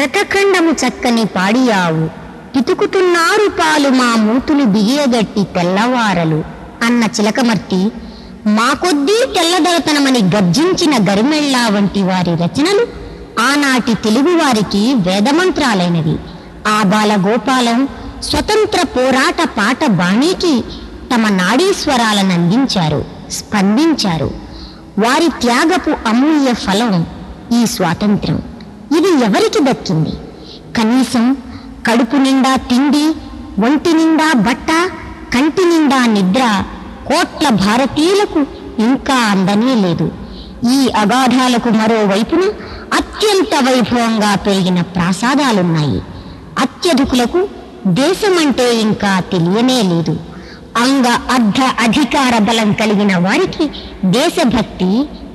భరతఖండము చక్కని పాడియావు, పితుకుతున్నారు పాలు మా మూతులు బిగియగట్టి తెల్లవారలు అన్న చిలకమర్తి, మా కొద్దీ తెల్లదొరతనమని గర్జించిన గరిమెళ్ళా వంటి వారి రచనలు ఆనాటి తెలుగువారికి వేదమంత్రాలైనవి. ఆ బాలగోపాలం స్వతంత్ర పోరాట పాట బాణీకి తమ నాడీస్వరాలను అందించారు, స్పందించారు. వారి త్యాగపు అమూల్య ఫలం ఈ స్వాతంత్ర్యం. ఇది ఎవరికి దక్కింది? కనీసం కడుపు నిండా తిండి, ఒంటి నిండా బట్ట, కంటి నిండా నిద్ర కోట్ల భారతీయులకు ఇంకా అందనే లేదు. ఈ అగాధాలకు మరోవైపున అత్యంత వైభవంగా పెరిగిన ప్రాసాదాలున్నాయి. అత్యధికులకు దేశమంటే ఇంకా తెలియనే లేదు. అంగ అర్ధ అధికార బలం కలిగిన వారికి దేశభక్తి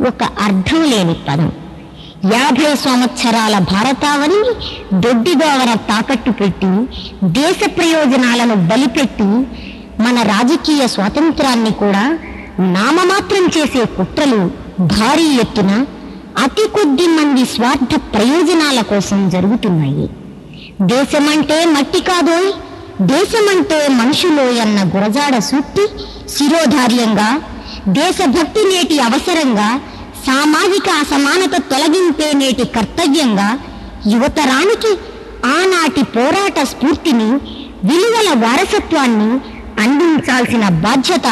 ఒక అర్థం లేని పదం. 50 సంవత్సరాల భారతావనిని దొడ్డిదోవన తాకట్టు పెట్టి దేశ ప్రయోజనాలను బలిపెట్టి మన రాజకీయ స్వాతంత్రాన్ని కూడా నామమాత్రం చేసే కుట్రలు భారీ ఎత్తున అతి కొద్ది మంది స్వార్థ ప్రయోజనాల కోసం జరుగుతున్నాయి. దేశమంటే మట్టి కాదోయ్, దేశమంటే మనుషులో అన్న గురజాడ సూక్తి శిరోధార్యంగా, దేశభక్తి నేటి అవసరంగా, సామాజిక అసమానత తొలగింపే నేటి కర్తవ్యంగా యువతరానికి ఆనాటి పోరాట స్ఫూర్తిని, విలువల వారసత్వాన్ని అందించాల్సిన బాధ్యత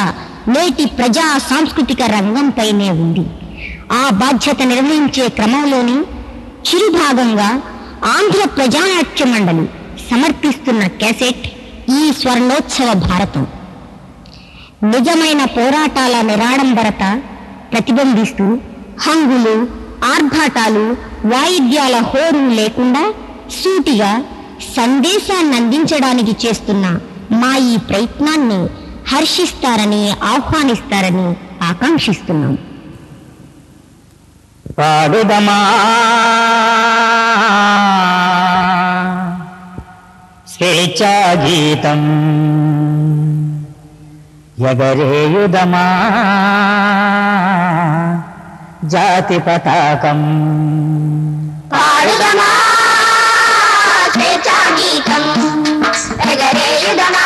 నేటి ప్రజా సాంస్కృతిక రంగంపైనే ఉంది. ఆ బాధ్యత నిర్వహించే క్రమంలోని చిరుభాగంగా ఆంధ్ర ప్రజానాట్య మండలి సమర్పిస్తున్న క్యాసెట్ ఈ స్వర్ణోత్సవ భారతం. నిజమైన పోరాటాల నిరాడంబరత ప్రతిబింబిస్తూ హంగులు, ఆర్భాటాలు, వాయిద్యాల హోరు లేకుండా సూటిగా సందేశాన్ని అందించడానికి చేస్తున్న మా ఈ ప్రయత్నాన్ని హర్షిస్తారని, ఆహ్వానిస్తారని ఆకాంక్షిస్తున్నాం. పాడుదమా స్వేచ్ఛా గీతం, ఎగరేయుదమా జాతి పతాకం. పాడుదమా స్వేచ్ఛా గీతం, ఎగరేయుదమా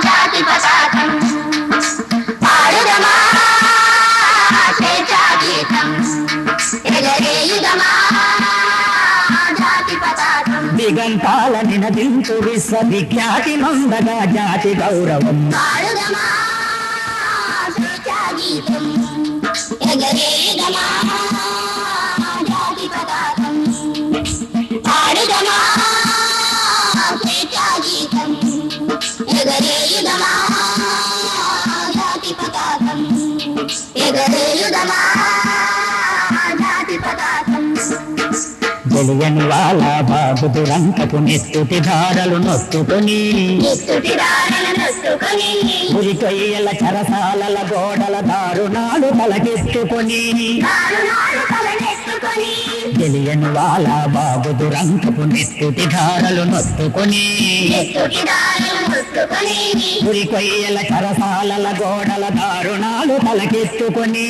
జాతి పతాకం. పాడుదమా స్వేచ్ఛా గీతం, ఎగరేయుదమా జాతి పతాకం. దిగంతాల నినదించు విశ్వవిఖ్యాతి నొందగా జాతి గౌరవం. పాడుదమా స్వేచ్ఛా గీతం, ఎగరేయుదమా జాతి పతాకం. పాడుదమా స్వేచ్ఛా గీతం, ఎగరేయుదమా జాతి పతాకం. ఎగరేయుదమా జాతి పతాకం. తెలియని వాళ్ళ బాబుదురంకపు నెత్తుటి ధారలు నొత్తుకొని, ఉరికొయ్యల చరసాలల గోడల దారుణాలు తలకెత్తుకొని, తెలియని వాళ్ళ బాబుదురంకపు నెత్తుటి ధారలు నొత్తుకొని, ఉరికొయ్యల చరసాలల గోడల దారుణాలు తలకెత్తుకొని,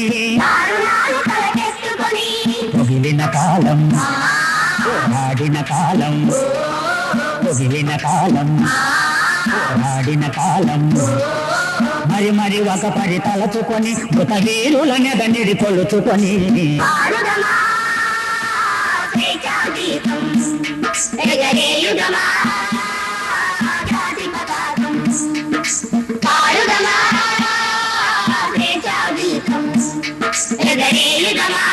పొగిలిన కాలం, పోరాడిన కాలం, పొగిలిన కాలం, పోరాడిన కాలం. మరి మరి ఒక పరి తలచుకొని మృత వీరుల నెదనిడి కొలుచుకొని, ఎగరేయుదమా జాతి పతాకం. పాడుదమా స్వేచ్ఛా గీతం, ఎగరేయుదమా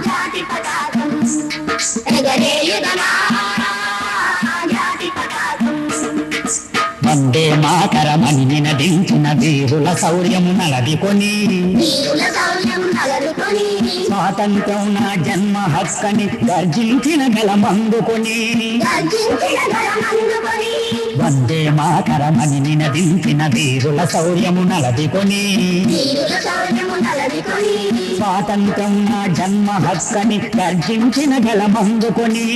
జాతి పతాకం. ఎగరేయుదమా జాతి పతాకం. వందే మాతరమని నినదించిన వీరుల శౌర్యము నలదికొని, స్వాతంత్రం నా జన్మ హక్కని గర్జించిన గలమందుకొని, వందే మాతరమని నినదించిన వీరుల శౌర్యము నలదికొని, స్వాతంత్రం నా జన్మ హక్కని గర్జించిన గలమందుకొని,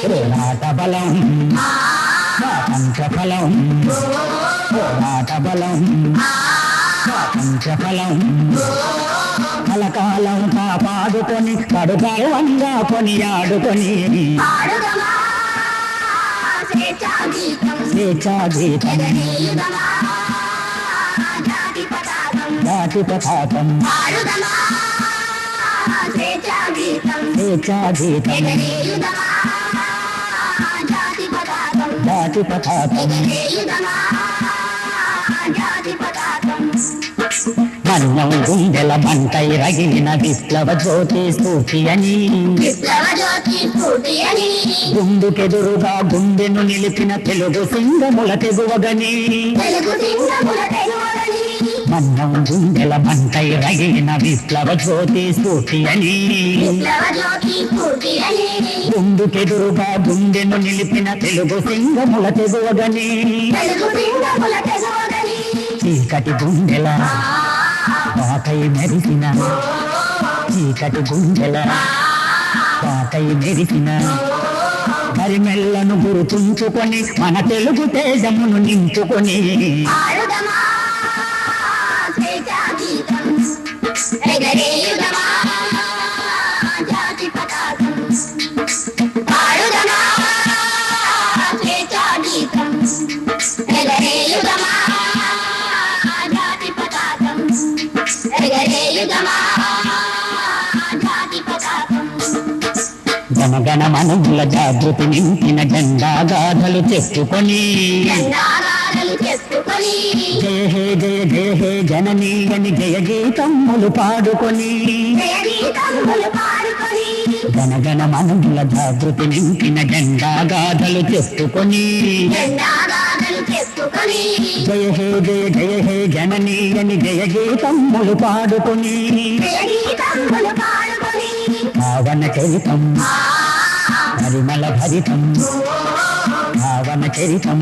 పోరాట బలం స్వాతంత్ర ఫలం, పోరాట బలం స్వాతంత్ర ఫలం. కలకాలం కాపాడు పాడుకొని కడుగర్వంగా కొనియాడుకొని పాడుదమా స్వేచ్ఛా గీతం స్వేచ్ఛా గీతం ఎగరేయుదమా జాతి పతాకం జాతి పతాకం పాడుదమా స్వేచ్ఛా గీతం స్వేచ్ఛా గీతం ఎగరేయుదమా జాతి పతాకం జాతి పతాకం ఎగరేయుదమా జాతి పతాకం మన్యం గుండెల మంటై రగిలిన విప్లవ జ్యోతి స్ఫూర్తి అని విప్లవ జ్యోతి స్ఫూర్తి అని గుండెకెదురుగా గుండెను నిలిపిన తెలుగు సింగముల తెగువగని తెలుగు సింగముల తెగువగని మన్నం గుండెల మంటై రగిలిన విప్లవ జ్యోతి స్ఫూర్తి అని విప్లవ జ్యోతి స్ఫూర్తి అని గుండెకెదురుగా గుండెను నిలిపిన తెలుగు సింగముల తెగువగని తెలుగు సింగముల తెగువగని చీకటి గుండెల పాకై మెరిసిన చీకటి గుండెల పాకై మెరిసిన కరిమెల్లను గుర్తుంచుకొని మన తెలుగు తేజమును నింపుకొని పాడుదమా స్వేచ్ఛా గీతం ఎగరేయుదమా జాతి పతాకం పాడుదమా స్వేచ్ఛా గీతం ఎగరేయుదమా జాతి పతాకం ఎగరేయుదమా జాతి పతాకం జనగణ మనుల జాగృతి నింపిన జెండా గాథలు చెప్పుకొని జెండాగాథలు చెప్పుకొని జయ హే జయ జయ హే జననీ అని జయ గీతమ్ములు పాడుకొని జయ గీతములు పాడుకొని జనగణ మనుల జాగృతి నింపిన జెండా గాథలు చెప్పుకొని జెండాగాథలు చెప్పుకొని జయ హే జయ జయ హే జననీ అని జయ గీతమ్ములు పాడుకొని జయ గీతములు పాడుకొని భావన చరితం పరిమళ భరితం భావన చరితం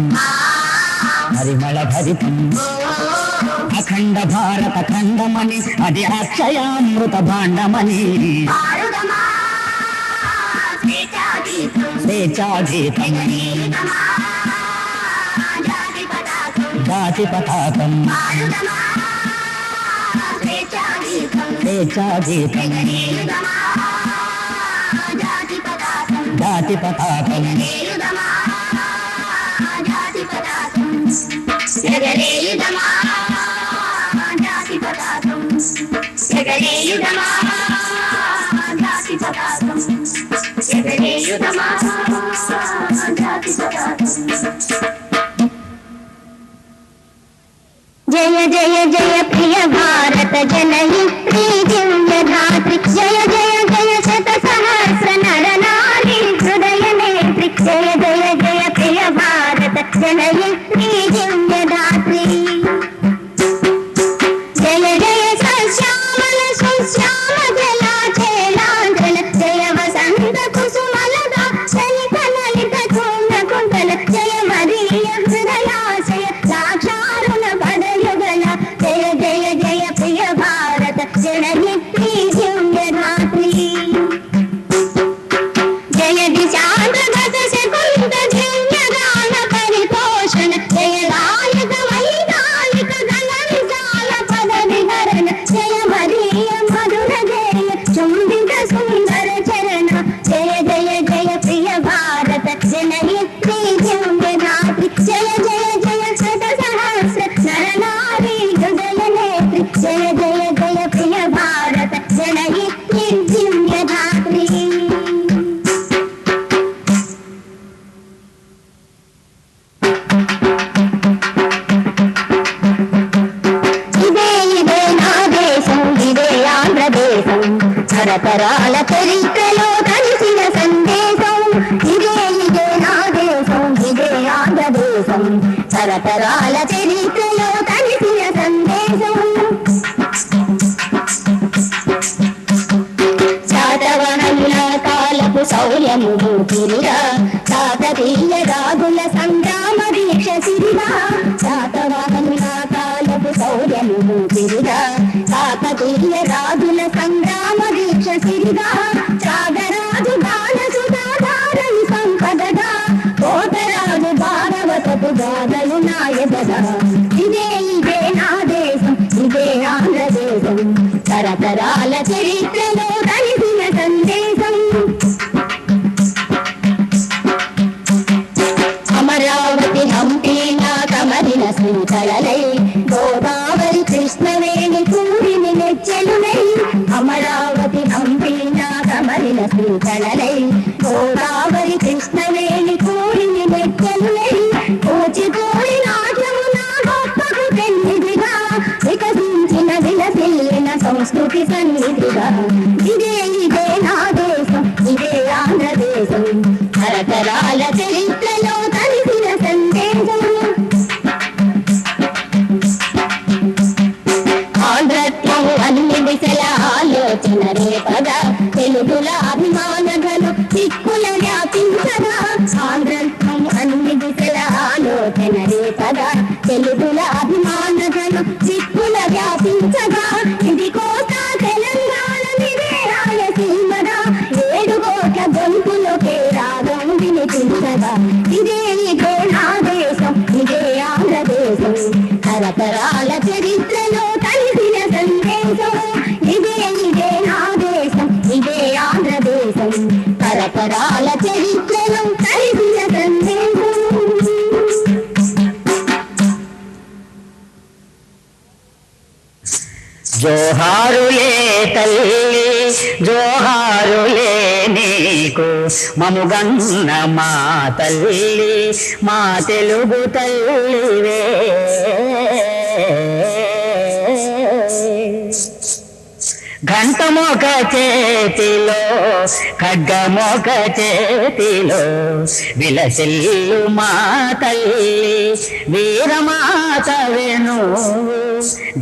పరిమళ భరితం అఖండ భారత ఖండమని అది అక్షయామృత భాండమని పాడుదమా స్వేచ్ఛా గీతం స్వేచ్ఛా గీతం ఎగరేయుదమా జాతి పతాకం జాతి పతాకం పాడుదమా స్వేచ్ఛా గీతం స్వేచ్ఛా గీతం ఎగరేయుదమా జాతి పతాకం జాతి పతాకం ఎగరేయుదమా జాతి పతాకం ఎగరేయుదమా జాతి పతాకం ఎగరేయుదమా జాతి పతాకం ఎగరేయుదమా జాతి పతాకం జయ జయ జయ ప్రియ భారత జనయిత్రి దివ్య ధాత్రి జయ జయ జయ శత సహస్ర నర నారీ హృదయ నేత్రి జయ జయ జయ ప్రియ భారత జనయిత్రి దివ్య ధాత్రి జయ జయ సశ్యామల సుశ్యామ జలాచలాంచల జయ వసంత కుసుమలదా శలిత లలిత కుండ కుండల జయ మరీయ హృదయాశయ సాక్షారుణ పదయుగల జయ జయ జయ ప్రియ భారత జనయిత్రి దివ్య ధాత్రి జయ దిశాంతగత శకుంత దివ్య గాన పరిపోషణ జయ గాయక వైతాళిక గణ విశాల పద విహరణ జయ మరీయ మధుర జయ చుంబిత సుందర చరణ జయ జయ జయ ప్రియ భారత జనయిత్రి దివ్య ధాత్రి జయ జయ జయ శత సహస్ర నర నారీ హృదయ నేత్రి జయ జయ జయ ప్రియ భారత జనయిత్రి దివ్య ధాత్రి ఇదే ఇదే నా దేశం ఇదే ఆంధ్రదేశం తరతరాల చరిత్రలో కలిసిన సందేశం ఇదే ఇదే నా దేశం ఇదే ఆంధ్రదేశం తరతరాల చరిత్రలో కలిసిన సందేశం శాతవహనుల కాలపు శౌర్యము తిరుగా కాకతీయ రాగుల సంగ్రామ దీక్ష సిరిగా శాతవహనుల కాలపు శౌర్యము తిరుగా కాకతీయ రాగుల సంగ్రామ దీక్ష సిరిగా త్యాగరాజు బాలసుధాధారని సంపదగా కోటరాజు భారవతపు గాథలు నాయకగా ఇదే ఇదే నా దేశం ఇదే ఆంధ్రదేశం తరతరాల చరిత్రలో కలిసిన సందేశం అమరావతి హంపీన కమరిన శ్రీకళలై గోదావరి కృష్ణవేణి కూడిని నెచ్చెలునై అమరావతి హంపీన కమరిన శ్రీకళలై గోదావరి కృష్ణవేణి కూడిని నెచ్చెలునై కూచిపూడి నాట్యము నా గొప్పకు పెన్నిదిగా వికసించిన విలసిల్లిన సంస్కృతి సన్నిధిగా ఇదే ఇదే నా దేశం ఇదే ఆంధ్రదేశం తరతరాల చరిత్రలో తలిసిన సందేశం ఆంధ్రత్వం అన్ని దిశల ఆలోచన రేపగా తెలుగుల అభిమానగలు దిక్కుల వ్యాపించగా ఆంధ్రత్వం అన్ని దిశల ఆలోచన రేపగా తెలుగుల అభిమానగలు దిక్కుల వ్యాపించగా ఇది కోస్తా తెలంగాణ నిదే రాయసీమగా 7 కోట్ల గొంతులకే రాగం వినిపించగా ఇదే ఇదే నా దేశం ఇదే ఆంధ్రదేశం తరతరాల చరిత్రలో కలిసిన సందేశం ఇదే ఇదే నా దేశం ఇదే ఆంధ్రదేశం తరతరాల చరిత్రలో కలిసిన సందేశం జోహారులే తల్లి జోహారులే నీకు మముగన్న మా తల్లి మా తెలుగు తల్లివే ఘంటమొక చేతిలో ఖడ్గమొక చేతిలో విలసిల్లు మా తల్లి వీరమాతవెను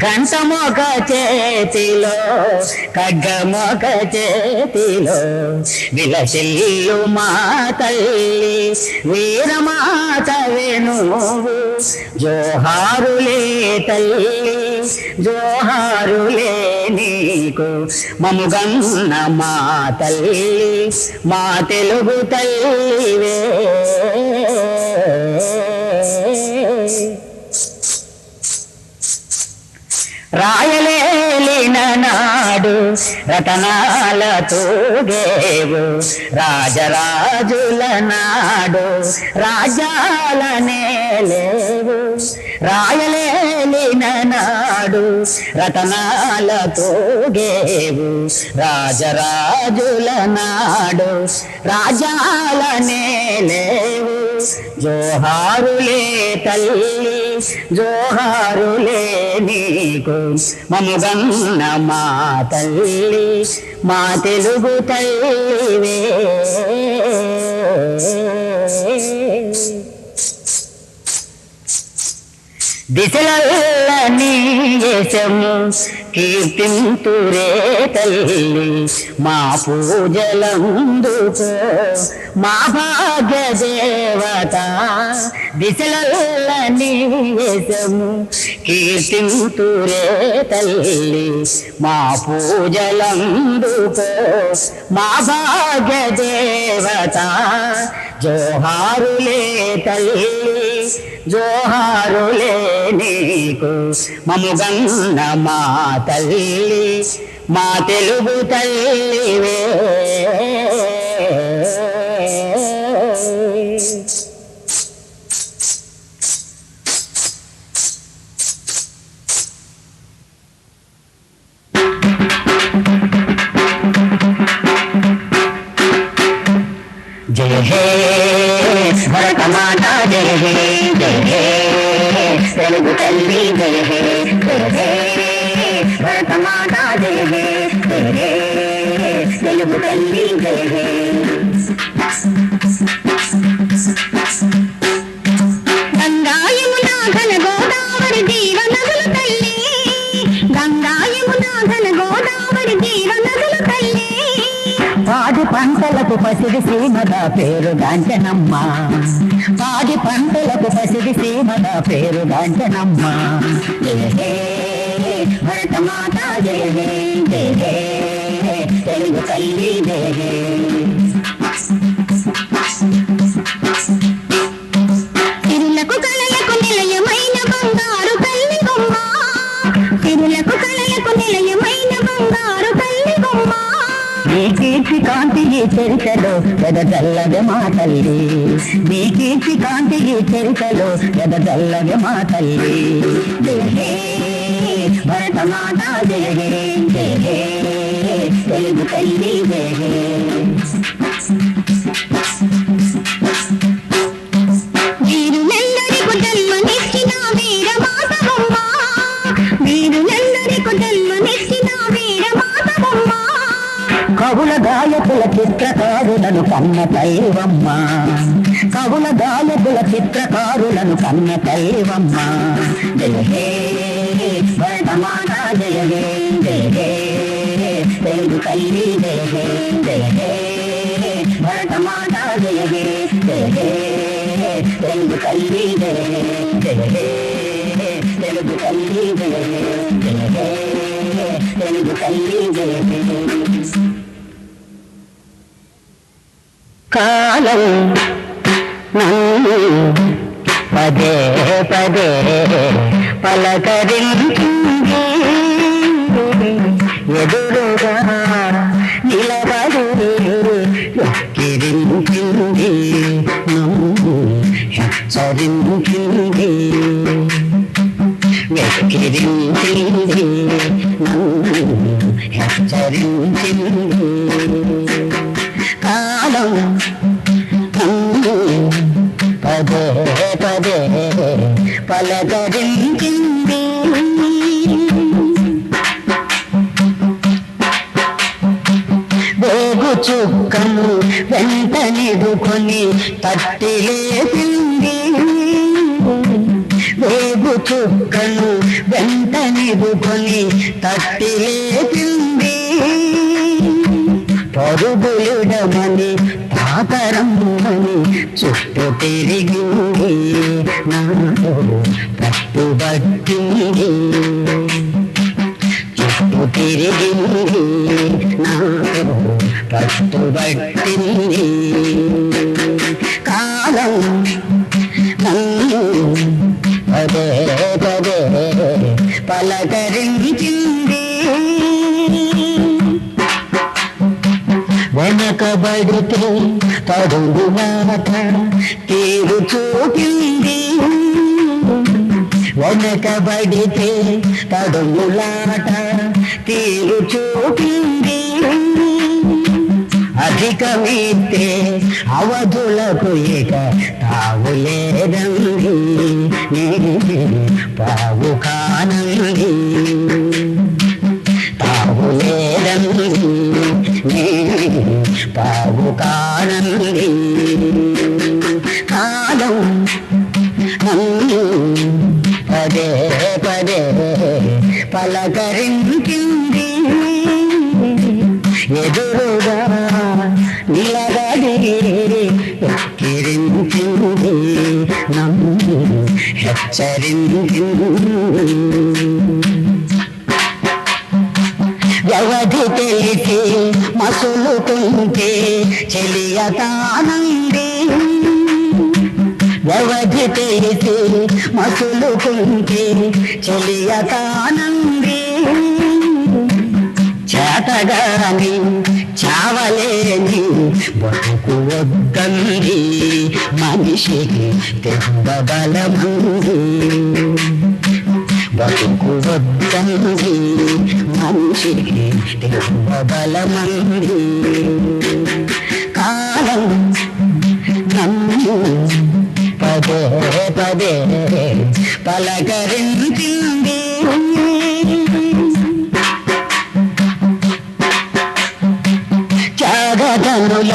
ఘంటమొక చేతిలో ఖడ్గమొక చేతిలో విలసిల్లు మా తల్లి వీరమాతవెను జోహారులే తల్లి జోహారులే నీకు మముగన్న మా తల్లి మా తెలుగు తల్లివే రాయలేలిన నాడు రతనాలతో గేవు రాజరాజుల నాడు రాజాలనే లేవు రాయలేలిన నాడు రతనాలతో గేవు రాజరాజుల నాడు రాజాలనే లేవు జోహారులే తల్లి జోహారులే నీకు మముగన్న మా తల్లి మా తెలుగు తల్లివే దిశలల్ల నీ యశము కీర్తింతురే తల్లి మా పూజలందుకో మా భాగ్య దేవత దిశలల్ల నీ యశము కీర్తింతురే తల్లి మా పూజలందుకో మా భాగ్య దేవత జోహారులే తల్లి జోహారులే నీకు మముగన్న మా తల్లి మా తెలుగు తల్లివే జయ హే భరతమాతా జయ హే జయ హే తెలుగు తల్లి జయ హే జయ హే భరతమాతా జయ హే జయ హే తెలుగు తల్లి జయ హే గంగా యమునా ఘన గోదావరి జీవనదుల తల్లి గంగా యమునా ఘన గోదావరి జీవనదుల తల్లి పాడి పంటలకు పసిడి సీమద పేరు గాంచనమ్మ పాడి పంటలకు పసిడి సీమద పేరు గాంచనమ్మ జయ హే భరతమాతా జయ హే జయ హే తెలుగు తల్లి జయ హే తిరులకు కళలకు నిలయమైన బంగారు తల్లి బొమ్మ తిరులకు కళలకు నిలయమైన బంగారు తల్లి బొమ్మ నీ కీర్తి కాంతి ఈ చరితలో ఎదజల్లగ మా తల్లి నీ కీర్తి కాంతి ఈ చరితలో ఎదజల్లగ మా తల్లి జయ హే భరతమాత జయ హే జయ హే తెలుగు తల్లి జయ హే వీరులెల్లరికూ జన్మనిచ్చిన వీరమాతమ్మ వీరులెల్లరికూ జన్మనిచ్చిన వీరమాతమ్మ కవుల గాయకుల చిత్రకారులను కన్న తల్లివమ్మ కవుల గాయకుల చిత్రకారులను కన్న తల్లివమ్మ జయ హే భరతమాత జయ హే జయ హే తెలుగు తల్లి జయ హే జయ హే భరతమాత జయ హే జయ హే తెలుగు తల్లి జయ హే జయ హే తెలుగు తల్లి జయ హే జయ హే తెలుగు తల్లి జయ హే కాలం నన్ను పదే పదే పలకరించింది ఎదురుగా నిలబడి ఎక్కిరించింది నన్ను హెచ్చరించింది ఎక్కిరించింది నన్ను హెచ్చరించింది కాలం నన్ను పదే పదే పలకరించింది వేగు చుక్కను వెంట నిడుకొని తట్టిలేసింది వేగు చుక్కను వెంట నిడుకొని తట్టిలేసింది పరుగులుడమని పాతరమ్మని చుట్టూ తిరిగింది నాతో పట్టుబట్టింది చుట్టూ తిరిగింది నాతో పట్టుబట్టింది కాలం నన్ను పదే పదే పలకరించింది వెనకబడితే తడుగు మాట తీరు చూపింది వెనకబడితే తడుగులాట తీరు చూపింది అధికమైతే అవధులకు ఇక తావులేదండి పావు కానండి తావులేదండి పావు కానండి కాలం నన్ను పదే పదే పలకరించింది ఎదురుగా నిలబడి ఎక్కిరించింది నన్ను హెచ్చరించింది వ్యవధి తెలిసి మసులుకుంటే చెలియతానండి వ్యవధి తెలిసి మసులుకుంటే చెలియతానండి చేతగాని చావలేని బతుకు వద్దండి మనిషికి దెబ్బ బలమంది బతుకు వద్దండి మనిషికి దెబ్బ బలమంది కాలం నన్ను పదే పదే పలకరించింది త్యాగధనుల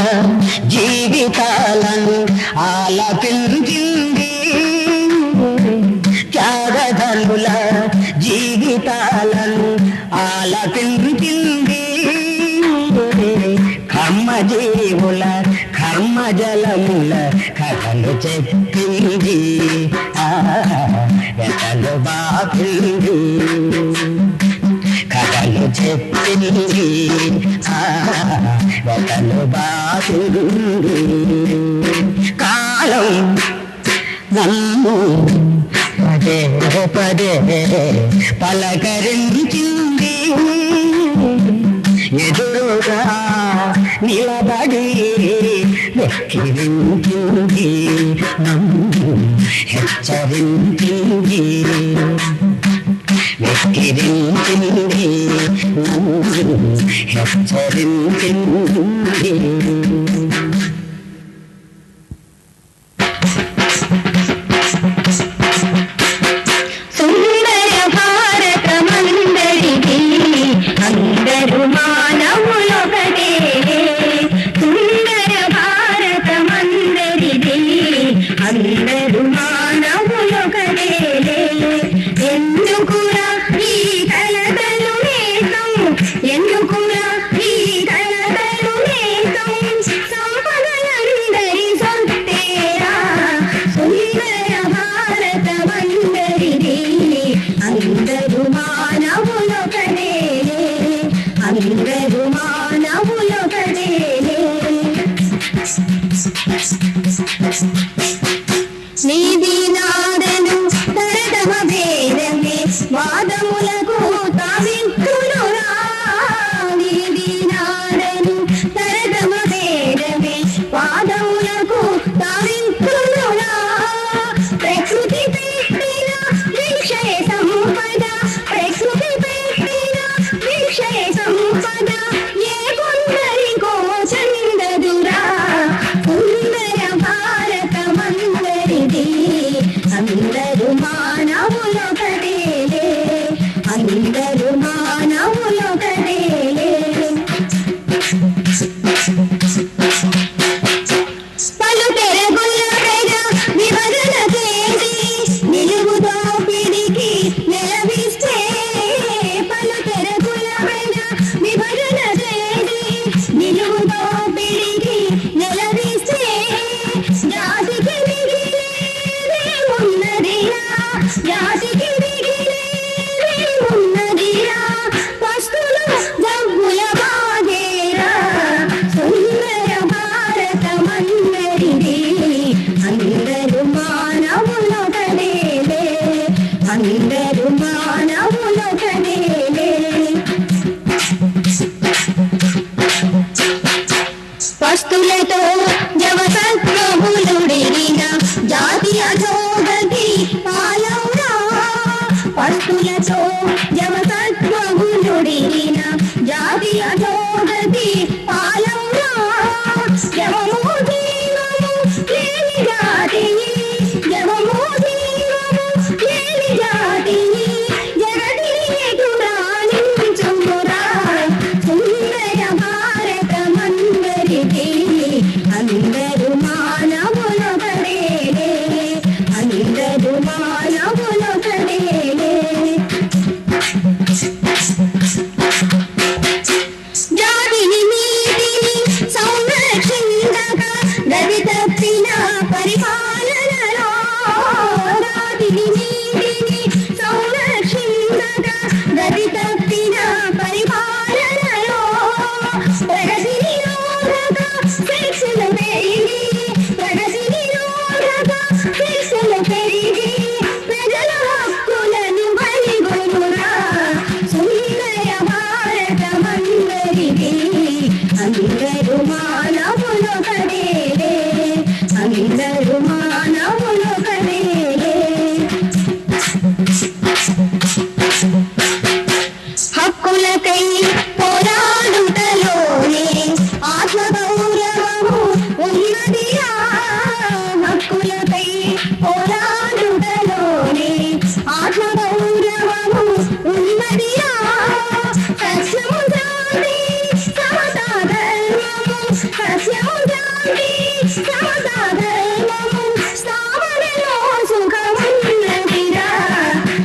జీవితాలను ఆలపించింది త్యాగధనుల జీవితాలను ఆలపించింది కర్మజీవుల కర్మజలముల కథలు చెప్పింది ఎతలు బాపింది కథలు చెప్పింది ఎతలు బాపింది కాలం నన్ను పదే పదే పలకరించింది ఎదురుగా నిలబడి వెక్కిరించింది నన్ను హెచ్చరించింది వెక్కిరించింది నన్ను హెచ్చరించింది నీది నాదను తరతమ భేదమే వాదములకు తావింతునురా నీది నాదను తరతమ భేదమే వాదములకు తావింతునురా ప్రకృతి పెట్టిన విషయ సంపద ప్రకృతి పెట్టిన విషయ సంపద ఏ కొందరికో చెందదురా సుందర భారత మందరిది అందరు మానవులొకటేలే అందరు మానవులొకటేలే పలు తెరగుల్లపైన విభజన చేసి నిలువుతో పిడికి నిలవిస్తే పలు తెరగుల్లపైన విభజన చేసి నిలువుతో పిడికి నిలవిస్తే జాతికి మిగిలేదేమున్నదిరా జాతికి మిగిలేదేమున్నదిరా పస్తులు జబ్బుల బాగేరా సుందర భారత మందరిది అందరు మానవులొకటేలే అందరు మానవులొకటేలే పస్తులతో జవసత్వములుడిగిన జాతి అధోగతి పాలౌరా పస్తులతో జవసత్వములుడిగిన జాతి అధోగతి పాలౌరా జవము జీవము లేని జాతి జవము జీవము లేని జాతి జగతిని ఎదురానించుమురా సుందర భారత మందరిది అందరు మానవులొకటేలే అందరు మానవులొకటేలే జాతిని నీతిని సంరక్షించక గది తప్పిన పరిపాలనలో జాతిని నీతిని సంరక్షించక గది తప్పిన పరిపాలనలో ప్రగతి నిరోధక శిక్షలు పెరిగి ప్రగతి నిరోధక శిక్షలు పెరిగి ప్రజల హక్కులను బలిగొనురా సుందర భారత మందరిది అందరు మానవులొకటేలే అందరు మానవులొకటేలే హక్కులకై పోరాడుటలోనే ఆత్మగౌరవము ఉన్నదిరా హక్కులకై పోరాడుటలోనే ఆత్మగౌరవము ఉన్నదిరా సత్యము శాంతి సమతా ధర్మము సత్యము శాంతి సమతా ధర్మము స్థావరలో సుఖమున్నదిరా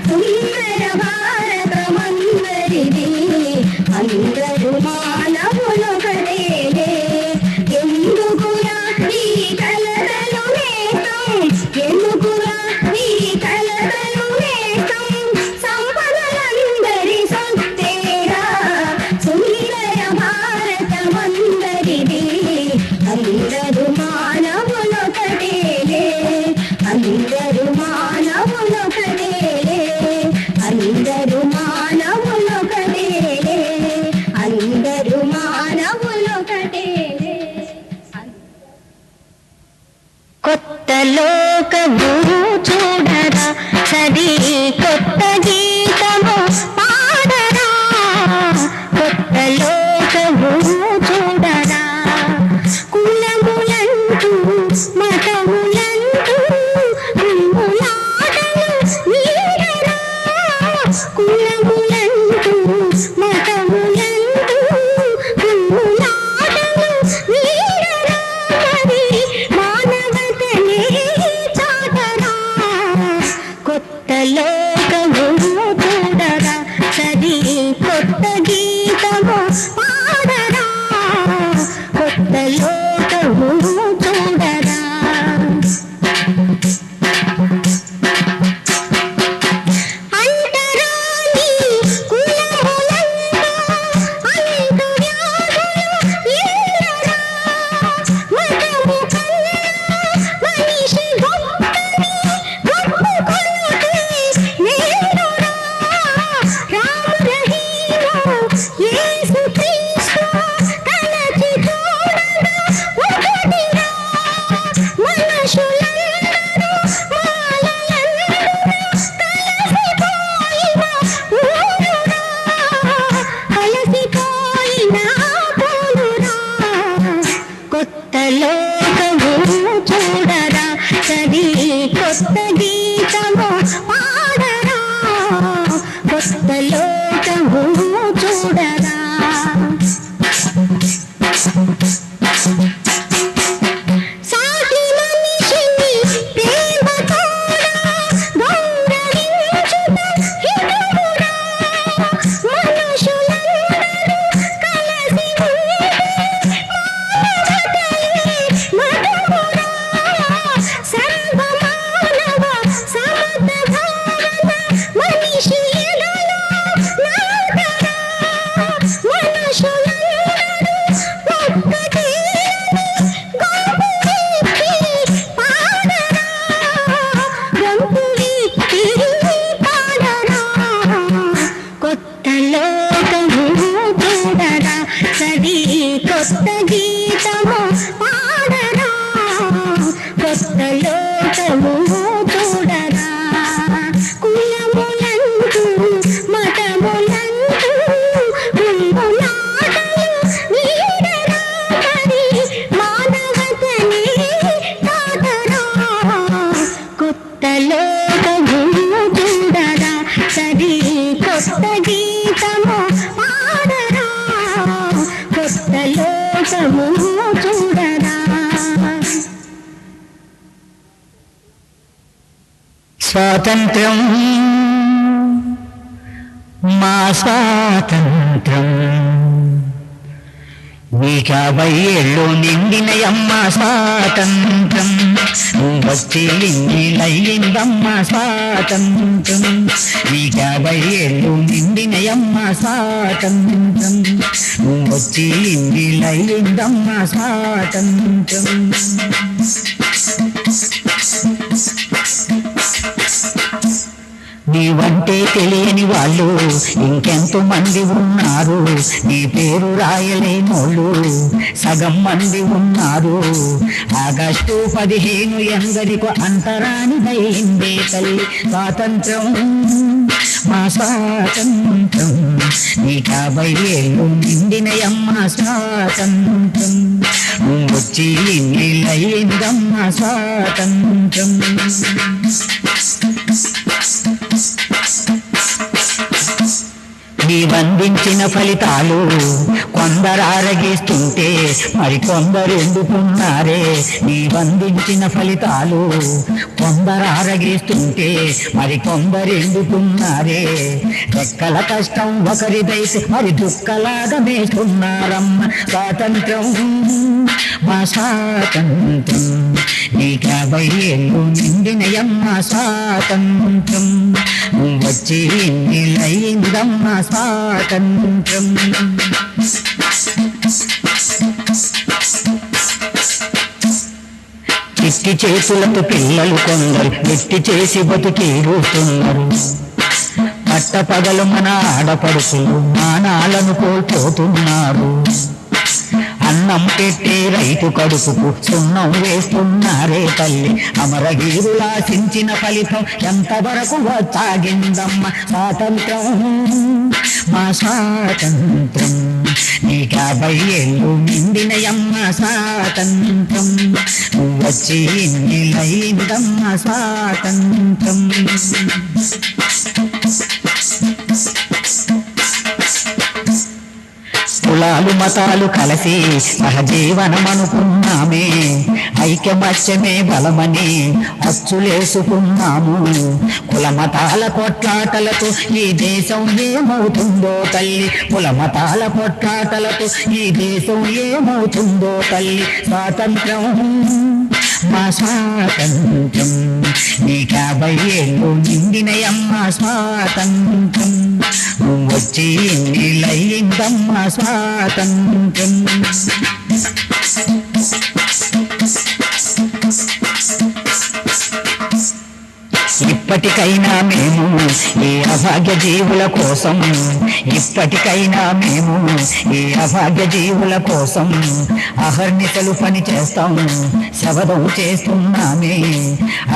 సుందర భారత మందరిది అందరు మానవులొకటేలే ఎందుకురా ఈ కలతలు నేతం ఎందుకురా ఈ కలతలు నేతం సంపదలందరి సొత్తేరా సుందర భారత మందరిది అందరు మానవులొకటేలే అందరు మానవులొకటేలే అందరు మానవులొకటేలే అందరు లోకము చూడరా సరి కొత్త గీతము పాడరా కొత్త లోకము చూడరా కులములంటూ మతములంటూ కుమ్ములాటలు వీడరా కులములంటూ మతములంటూ కుమ్ములాటలు వీడరా మరి మానవతనే చాటరా కొత్త లోకము చూడరా సరి కొత్త గీతము పాడరా కొత్త లోకము చూడరా అంటరాని కులములంతా అంటు వ్యాధులు ఏలరా మతము కన్నా మనిషి గొప్పని గొప్పకొనుటే నేనురా రామ రహీము యేసు క్రీస్తు కలచి చూడగా ఒకటిరా మనుషులందరూ మాలలందరూ కలిసిపోయిన ఊరురా కలిసిపోయిన పూలురా కొత్త లోకము చూడరా సరి కొత్త గీతము పాడరా కొత్త లోకము చూడరా సాటి మనిషిని ప్రేమతోడా గౌరవించుట హితమురా మనుషులందరూ కలిసి ఉంటే మానవతయే మధురా సర్వమానవ సమత భావన మనిషి ఎదలో నాటరా మనుషులందరూ ఒక్కటేనని గొంతు విప్పి పాడరా కొత్త లోకము చూడరా సరి కొత్త గీతము పాడరా కొత్త లోకము చూడరా కులములంటూ మతములంటూ కుమ్ములాటలు వీడరా మరి మానవతనే చాటరా కొత్త లోకము చూడరా సరి కొత్త గీతము పాడరా కొత్త లోకము చూడరా స్వాతంత్ర్యం మా స్వాతంత్ర్యం నీ 50 ఏళ్ళు నిండినయమ్మ స్వాతంత్రం వచ్చి నిండిలయ్యిందమ్మ స్వాతంత్రం నీ 50 ఏళ్ళు నిండినయమ్మ స్వాతంత్రం వచ్చి నిండిలయ్యిందమ్మ స్వాతంత్రం నీవంటే తెలియని వాళ్ళు ఇంకెంతో మంది ఉన్నారు నీ పేరు రాయలేనోళ్ళు సగం మంది ఉన్నారు ఆగస్టు 15 ఎందరికో అంతరానిదైందే తల్లి స్వాతంత్రం మా స్వాతంత్రం నీ 50 ఏళ్ళు నిండినయమ్మ స్వాతంత్రం వచ్చి నిలయిందమ్మ స్వాతంత్రం నీవందించిన ఫలితాలు కొందరు ఆరగిస్తుంటే మరికొందరు ఎందుకున్నారే నీవందించిన ఫలితాలు కొందరు ఆరగిస్తుంటే మరికొందరు ఎందుకున్నారే రెక్కల కష్టం ఒకరిదైతే మరి దుఃఖలాగా వేస్తున్నారమ్మ స్వాతంత్రం మా స్వాతంత్రం నీ 50 ఏళ్ళు నిండినయమ్మ స్వాతంత్రం వచ్చి నిలయిందమ్మ స్వాతంత్రం చిట్టి చేతులతో పిల్లలు కొందరు ఎట్టి చేసి బతికేరుతున్నారు పట్టపగలు మన ఆడపడుచులు మానాలను కోల్పోతున్నారు అన్న అన్నం పెట్టే రైతు కడుపుకు సున్నం వేస్తున్నారే తల్లి. అమరవీరులాశించిన ఫలితం ఎంతవరకు సాగిందమ్మ స్వాతంత్రం, మా స్వాతంత్రం. నీకు 50 ఏళ్ళు నిండినయమ్మ స్వాతంత్రం, నువ్వు వచ్చి ఇన్నేళ్ళయిందమ్మ స్వాతంత్రం. కులాలు మతాలు కలిసి సహజీవనమనుకున్నామే, ఐక్యమత్యమే బలమని అచ్చులేసుకున్నాము. కుల మతాల కొట్లాటలతో ఈ దేశం ఏమవుతుందో తల్లి, కుల మతాల కొట్లాటలతో ఈ దేశం ఏమవుతుందో తల్లి. స్వాతంత్రం, మా స్వాతంత్రం. నీకు 50 ఏళ్ళు నిండినయమ్మ స్వాతంత్రం, నువ్వు వచ్చి ఇన్నేళ్ళయిందమ్మ స్వాతంత్రం. ఇప్పటికైనా మేము ఈ అభాగ్య జీవుల కోసం, ఇప్పటికైనా మేము ఈ అభాగ్య జీవుల కోసం అహర్నిశలు పని చేస్తాం, శబదం చేస్తున్నామే.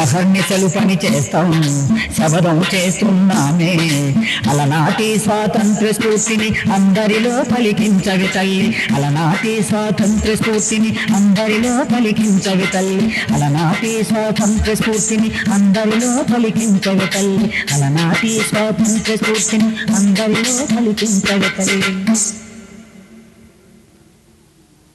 అహర్నిశలు పని చేస్తాం, శబదం చేస్తున్నామే. అలనాటి స్వాతంత్ర స్ఫూర్తిని అందరిలో పలికించవి తల్లి, అలనాటి స్వాతంత్ర స్ఫూర్తిని అందరిలో పలికించవి తల్లి, అలనాటి స్వాతంత్ర స్ఫూర్తిని అందరిలో పలికించవి తల్లి, అలనాటి స్వాతంత్ర స్ఫూర్తిని అందరిలో పలికించవి తల్లి.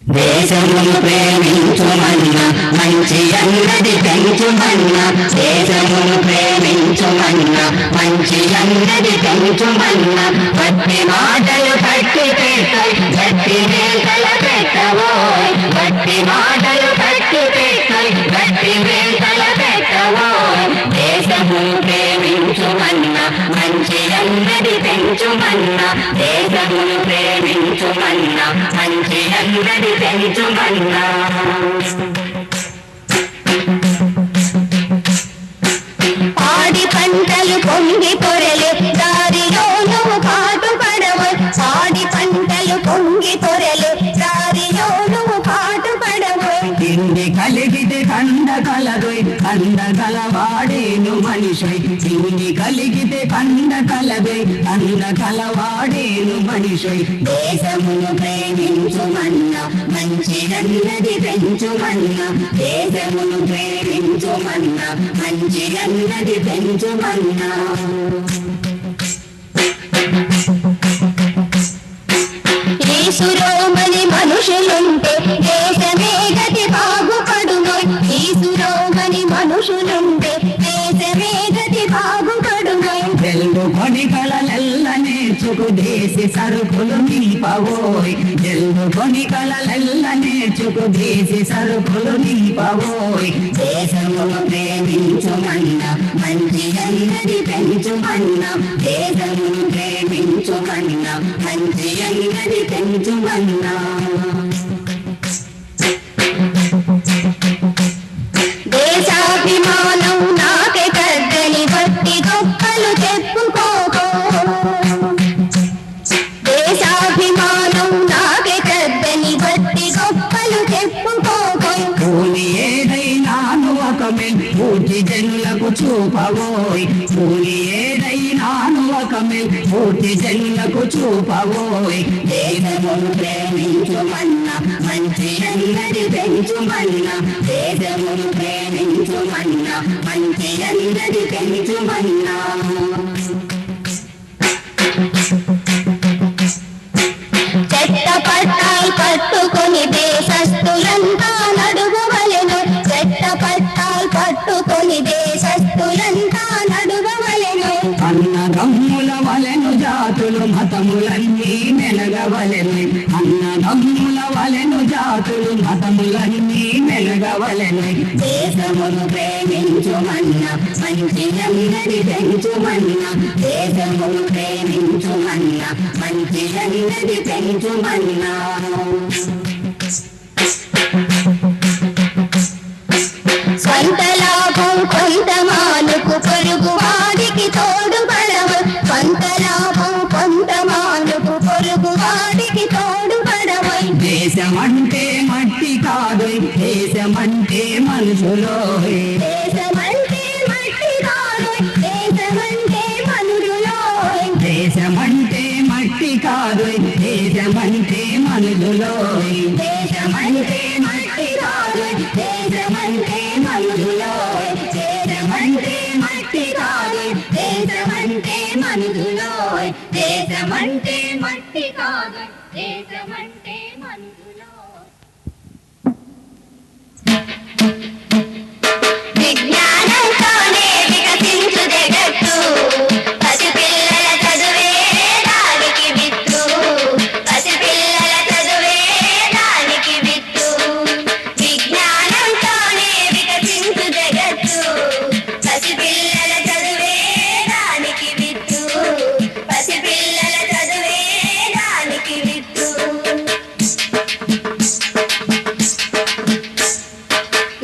దేశమును ప్రేమించుమన్నా మంచి అన్నది పెంచుమన్నా, దేశమును ప్రేమించుమన్నా మంచి అన్నది పెంచుమన్నా. భక్తి మాటలు కట్టి పెట్టోయ్, గట్టి వేటల పెట్టవోయ్, భక్తి మాటలు కట్టి పెట్టోయ్, గట్టి వేటల పెట్టవోయ్. దేశమును ప్రేమించుమన్నా మంచి అన్నది పెంచుమన్నా, దేశమును ప్రేమించుమన్నా మంచి అన్నది పెంచుమన్నా. పాడి పంటలు పొంగి పొరలే దారిలో నువ్వు పాటు పడవు, పాడి పంటలు పొంగి పొరలే దారిలో నువ్వు పాటు పడవు. తిండి కలిగితే కండ కలదోయ్, కండ కలవాడేను మనిషోయ్. తిండి కలిగితే కండ కలదోయ్, కండ కలవాడేను మనిషోయ్. దేశమును ప్రేమించుమన్నా మంచి అన్నది పెంచుమన్నా, దేశమును ప్రేమించుమన్నా మంచి అన్నది పెంచుమన్నా. ఈసురోమని మనుషులుంటే దేశమే గతి బాగుపడును, ఈసురోమని మనుషులుంటే దేశమే గతి బాగుపడును. తెలుగుకొని కళలెల్ల నేర్చుకు దేశీ సరుకులు నింపవోయ్, తెలుగుకొని కళలెల్ల నేర్చుకు దేశీ సరుకులు నింపవోయ్. దేశమును ప్రేమించుమన్నా మంచి అన్నది పెంచుమన్నా, దేశమును ప్రేమించుమన్నా మంచి అన్నది పెంచుమన్నా. దేశాభిమానం నాకే కద్దని బట్టి గొప్పలు చెప్పుకోకో, దేశాభిమానం నాకే కద్దని బట్టి గొప్పలు చెప్పుకోకో. భూమి ఏదైనాను ఒక పూర్తి జనులకు చూపవోయ్, భూమి ఏదైనాను ఒక పూర్తి జనులకు చూపవోయ్. దేశమును ప్రేమించుమన్నా మంచి అన్నది పెంచుమన్నా, దేశమును ప్రేమించుమన్నా మంచి అన్నది పెంచుమన్నా. చెట్ట పట్టాలు పట్టుకొని దేశస్తులంతా నడుగవలెను, చెట్ట పట్టాలు పట్టుకొని దేశస్తులంతా నడుగవలెను. అన్నదమ్ముల వలెను జాతులు మతములన్నీ మెలగవలెను, అన్నదమ్ముల వలెను జాతులు మతములన్నీ మెలగవలెను. దేశమును ప్రేమించుమన్నా మంచి అన్నది పెంచుమన్నా, దేశమును ప్రేమించుమన్నా మంచి అన్నది పెంచుమన్నా. స్వంత లాభం కొంత మానుకు పొరుగు వాడికి తోడుపడవు, స్వంత లాభం కొంత మానుకు పొరుగు వాడికి తోడుపడవు. దేశమంటే మట్టి కాదు దేశమంటే మనుషులో దేశమంటే మట్టి కాదు దేశమంటే మనుషులో దేశమంటే మట్టి కాదు దేశమంటే మనుషులో దేశమంటే మట్టి కాదు దేశమంటే మనుషులో దేశమంటే మట్టి కాదు దేశమంటే మనుషులో దేశమంటే మట్టి కాదు దేశమంటే మనుషులో విజ్ఞానంతోనే వికసించు జగత్తు పసిపిల్లల చదువే దానికి విత్తు పసిపిల్లల చదువే దానికి విత్తు విజ్ఞానంతోనే వికసించు జగత్తు పసిపిల్లల చదువే దానికి విత్తు పసిపిల్లల చదువే దానికి విత్తు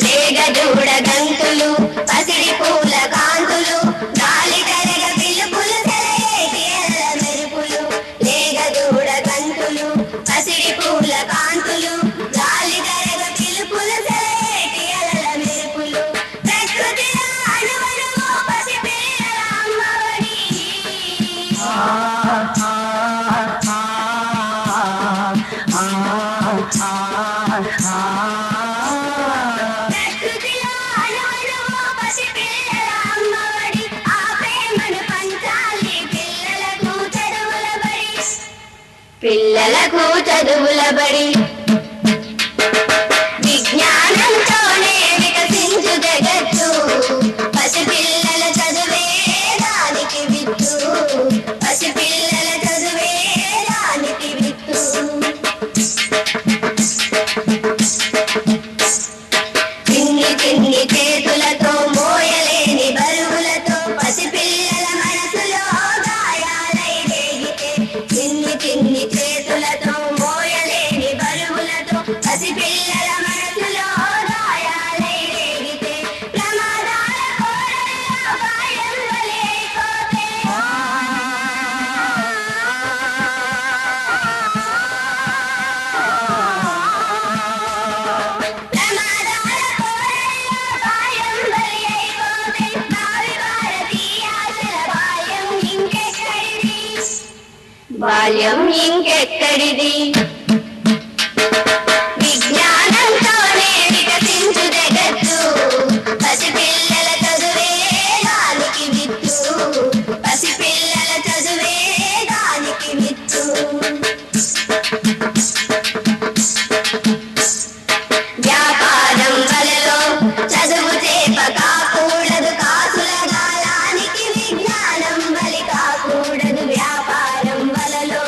లేగదూడ గంతులు పసిడి పూల కాంతులు గాలి కరగ పిలుపులు సెలయేటి ఎల్ల మెరుపులు లేగదూడ గంతులు పసిడి పూల కాంతులు గాలి కరగ పిలుపులు సెలయేటి ఎల్ల మెరుపులు ప్రకృతిలో అణువణువు పసిపిల్లల అమ్మఒడి ప్రకృతిలో అణువణువు పసిపిల్లల అమ్మఒడి ఆ ప్రేమను పంచాలి పిల్లలకు చదువుల బడి పిల్లలకు చదువుల బడి విజ్ఞానంతోనే వికసించు జగత్తు పసిపిల్లల చదువే దానికి విత్తు పసిపిల్లల చదువే దానికి విత్తు చిన్ని చిన్ని చేతులతో మోయలేని బరువులతో పసిపిల్లల మనసులో గాయాలై రేగితే చిన్ని చిన్ని చేతులతో మోయలేని బరువులతో పసిపిల్లల మనసులో గాయాలై రేగితే ప్రమాదాల కోరల్లో గాయం వలె ప్రమాదాల కోరల్లో గాయం వలె భావి భారతీయ ఆశల బాల్యం ఇంకెక్కడిది బాల్యం ఇంకెక్కడిది విజ్ఞానంతోనే వికసించు జగత్తు పసిపిల్లల చదువే దానికి విత్తు పసిపిల్లల చదువే దానికి విత్తు వ్యాపారం వలలో చదువు చేప కాకూడదు కాసుల గాలానికి విజ్ఞానం బలి కాకూడదు వ్యాపారం వలలో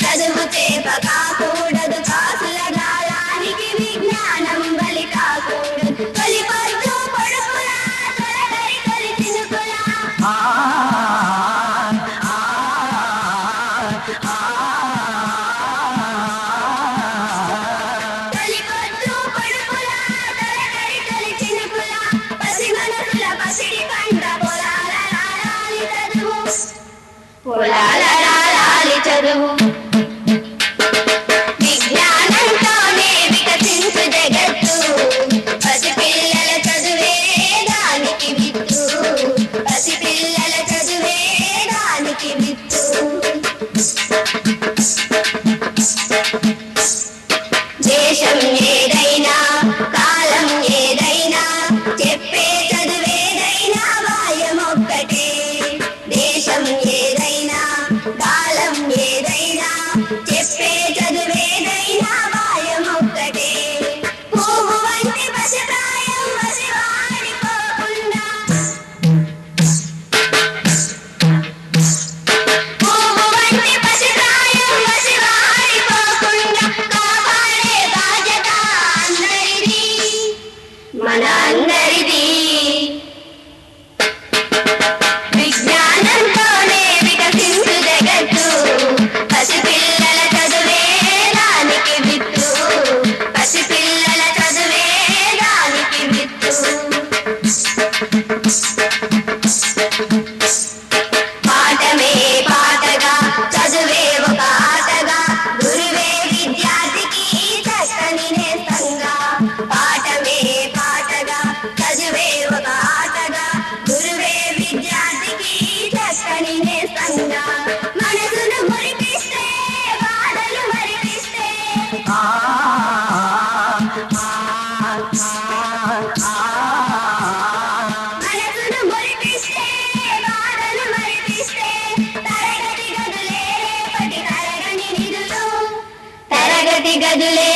చదువు చేప కాకూడదు కాసుల గాలానికి విజ్ఞానం బలి కాకూడదు తొలి పొద్దు పొడుపులా తొలగరి తొలి చినుకులా తొలి పొద్దు పొడుపులా తొలగరి తొలి చినుకులా పసి మనసుల పసిడి పంట పొలాల రాలాలి చదువు పొలాల రాలాలి చదువు విజ్ఞానంతోనే వికసించు జగత్తు పసిపిల్లల చదువే దానికి విత్తు పసిపిల్లల చదువే దానికి విత్తు దేశం ఏదైనా కాలం ఏదైనా చెప్పే చదువేదైనా బాల్యం ఒక్కటే దేశం ఏదైనా కాలం ఏదైనా చెప్పే చదువేదైనా బాల్యం ఒక్కటే పువ్వు వంటి పసిప్రాయం వసివాడిపోకుండా పువ్వు వంటి పసిప్రాయం వసివాడిపోకుండా కాపాడే బాధ్యత చక్కని నేస్తంగా మనసును మురిపిస్తే బాధలు మరిపిస్తే మనసును మురిపిస్తే బాధలు మరిపిస్తే తరగతి గదులే రేపటి తరగని నిధులు తరగతి గదులే